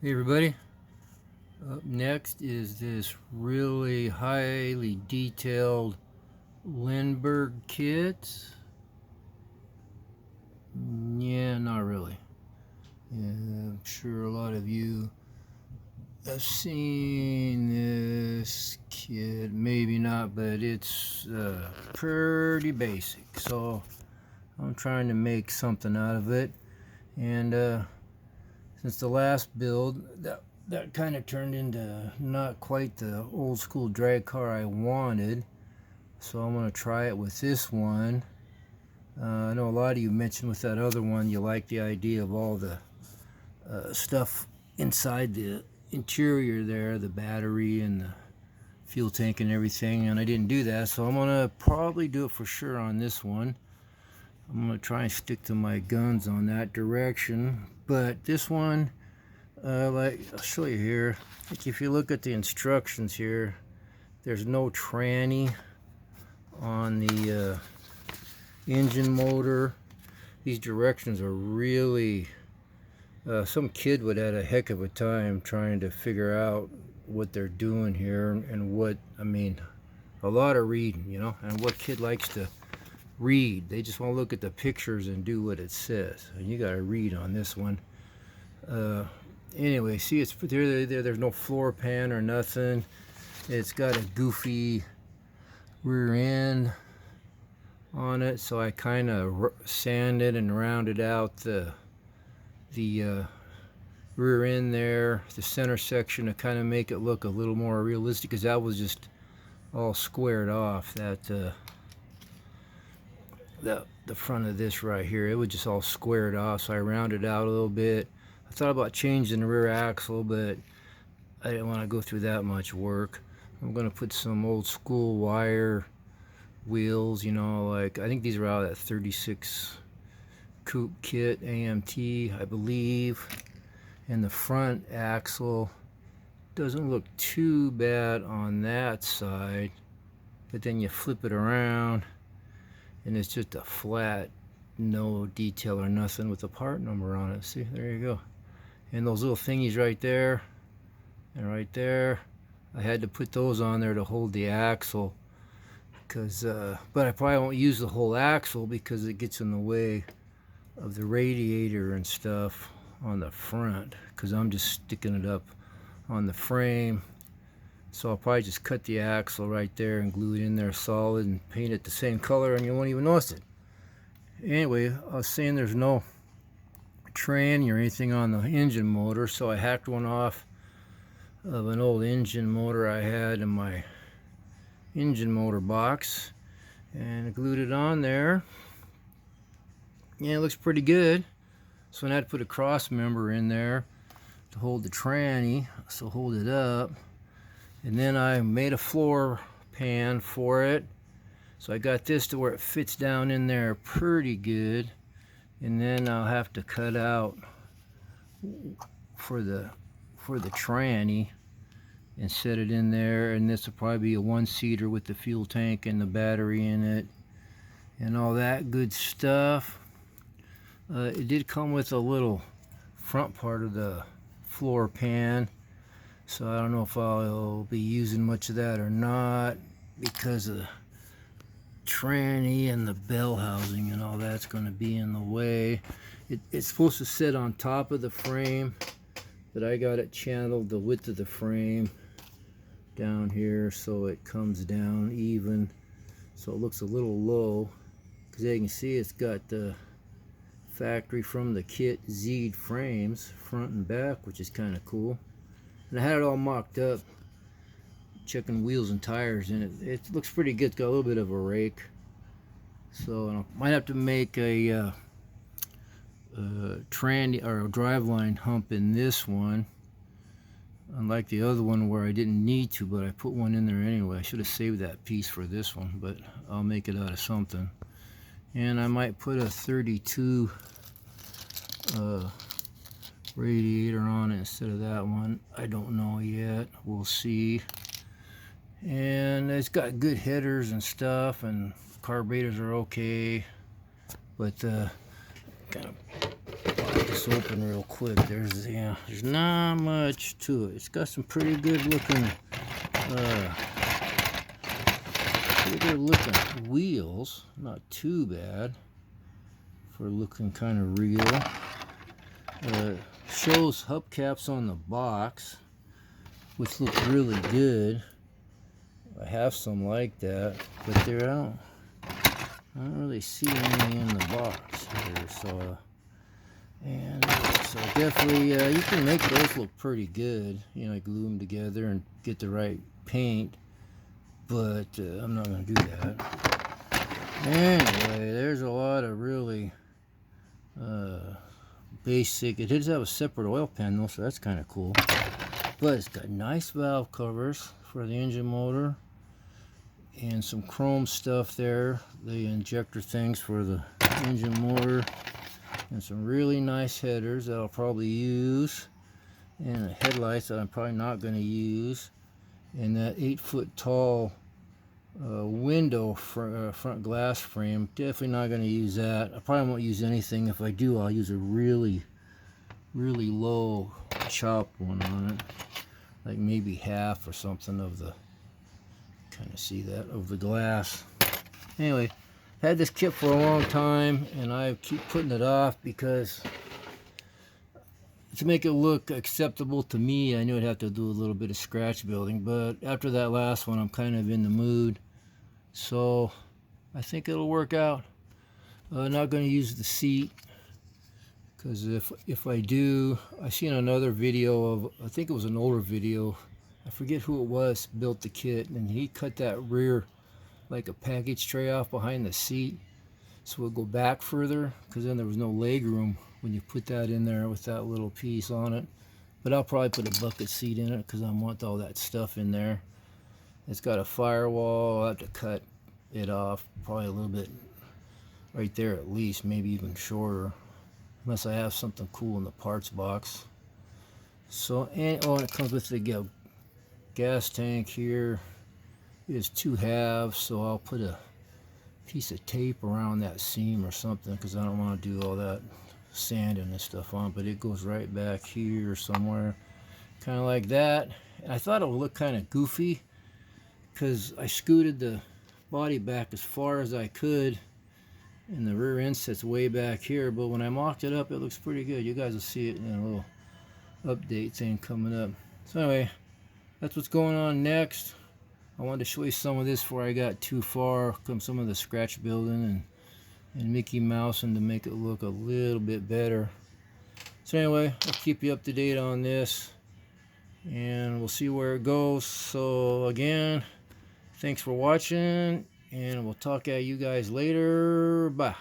Hey everybody, up next is this really highly detailed Lindberg kit. Yeah, not really. Yeah, I'm sure a lot of you have seen this kit, maybe not, but it's pretty basic. So I'm trying to make something out of it, and since the last build, that kind of turned into not quite the old school drag car I wanted. So I'm going to try it with this one. I know a lot of you mentioned with that other one you like the idea of all the stuff inside the interior there, the battery and the fuel tank and everything, and I didn't do that, so I'm going to probably do it for sure on this one. I'm going to try and stick to my guns on that direction, but this one, like I'll show you here, like if you look at the instructions here, there's no tranny on the engine motor. These directions are really, some kid would have had a heck of a time trying to figure out what they're doing here, and what, I mean, a lot of reading, you know, and what kid likes to read? They just want to look at the pictures and do what it says, and you got to read on this one. Anyway, see, it's there's no floor pan or nothing. It's got a goofy rear end on it, so I kind of sanded and rounded out the rear end there, the center section, to kind of make it look a little more realistic, because that was just all squared off. That the front of this right here, it was just all squared off, so I rounded out a little bit. I thought about changing the rear axle, but I didn't want to go through that much work. I'm going to put some old school wire wheels, you know, like I think these are out of that 36 coupe kit AMT, I believe. And the front axle doesn't look too bad on that side, but then you flip it around and it's just a flat, no detail or nothing with a part number on it. See, there you go. And those little thingies right there and right there, I had to put those on there to hold the axle, because but I probably won't use the whole axle because it gets in the way of the radiator and stuff on the front, because I'm just sticking it up on the frame. So I'll probably just cut the axle right there and glue it in there solid and paint it the same color, and you won't even notice it. Anyway, I was saying there's no tranny or anything on the engine motor, so I hacked one off of an old engine motor I had in my engine motor box and glued it on there. Yeah, it looks pretty good. So I had to put a cross member in there to hold the tranny, so hold it up. And then I made a floor pan for it, so I got this to where it fits down in there pretty good. And then I'll have to cut out for the tranny and set it in there, and this will probably be a one-seater with the fuel tank and the battery in it and all that good stuff. It did come with a little front part of the floor pan, so I don't know if I'll be using much of that or not, because of the tranny and the bell housing and all that's going to be in the way. It's supposed to sit on top of the frame, but I got it channeled the width of the frame down here so it comes down even, so it looks a little low, because as you can see, it's got the factory from the kit Z'd frames front and back, which is kind of cool. And I had it all mocked up, checking wheels and tires in it. It looks pretty good. It's got a little bit of a rake, so I might have to make a tranny or a driveline hump in this one, unlike the other one where I didn't need to, but I put one in there anyway. I should have saved that piece for this one, but I'll make it out of something. And I might put a 32 radiator on it instead of that one. I don't know yet. We'll see. And it's got good headers and stuff, and carburetors are okay. But kind of pop this open real quick. quick. There's not much to it. It's got some pretty good looking wheels. Not too bad for looking kind of real. Shows hubcaps on the box, which look really good. I have some like that, but I don't really see any in the box here. So definitely you can make those look pretty good. You know, glue them together and get the right paint. But I'm not going to do that. Anyway, there's a lot of really basic. It does have a separate oil pan though, so that's kind of cool. But it's got nice valve covers for the engine motor and some chrome stuff there, the injector things for the engine motor, and some really nice headers that I'll probably use, and the headlights that I'm probably not going to use, and that 8-foot tall window front glass frame. Definitely not going to use that. I probably won't use anything. If I do, I'll use a really low chopped one on it, like maybe half or something of the, kind of see that, of the glass. Anyway, I've had this kit for a long time and I keep putting it off because to make it look acceptable to me, I knew I'd have to do a little bit of scratch building, but after that last one I'm kind of in the mood, so I think it'll work out. Not going to use the seat, because if I do, I seen another video of, I think it was an older video, I forget who it was, built the kit, and he cut that rear like a package tray off behind the seat so it'll go back further, because then there was no leg room when you put that in there with that little piece on it. But I'll probably put a bucket seat in it because I want all that stuff in there. It's got a firewall. I'll have to cut it off probably a little bit right there at least, maybe even shorter, unless I have something cool in the parts box. So, and oh, it comes with the gas tank here. It is 2 halves, so I'll put a piece of tape around that seam or something, because I don't want to do all that sanding and stuff on. But it goes right back here somewhere, kind of like that. And I thought it would look kind of goofy because I scooted the body back as far as I could, and the rear end sits way back here. But when I mocked it up, it looks pretty good. You guys will see it in a little update thing coming up. So anyway, that's what's going on next. I wanted to show you some of this before I got too far, some of the scratch building and Mickey Mouse, and to make it look a little bit better. So anyway, I'll keep you up to date on this, and we'll see where it goes. So again, thanks for watching, and we'll talk at you guys later. Bye.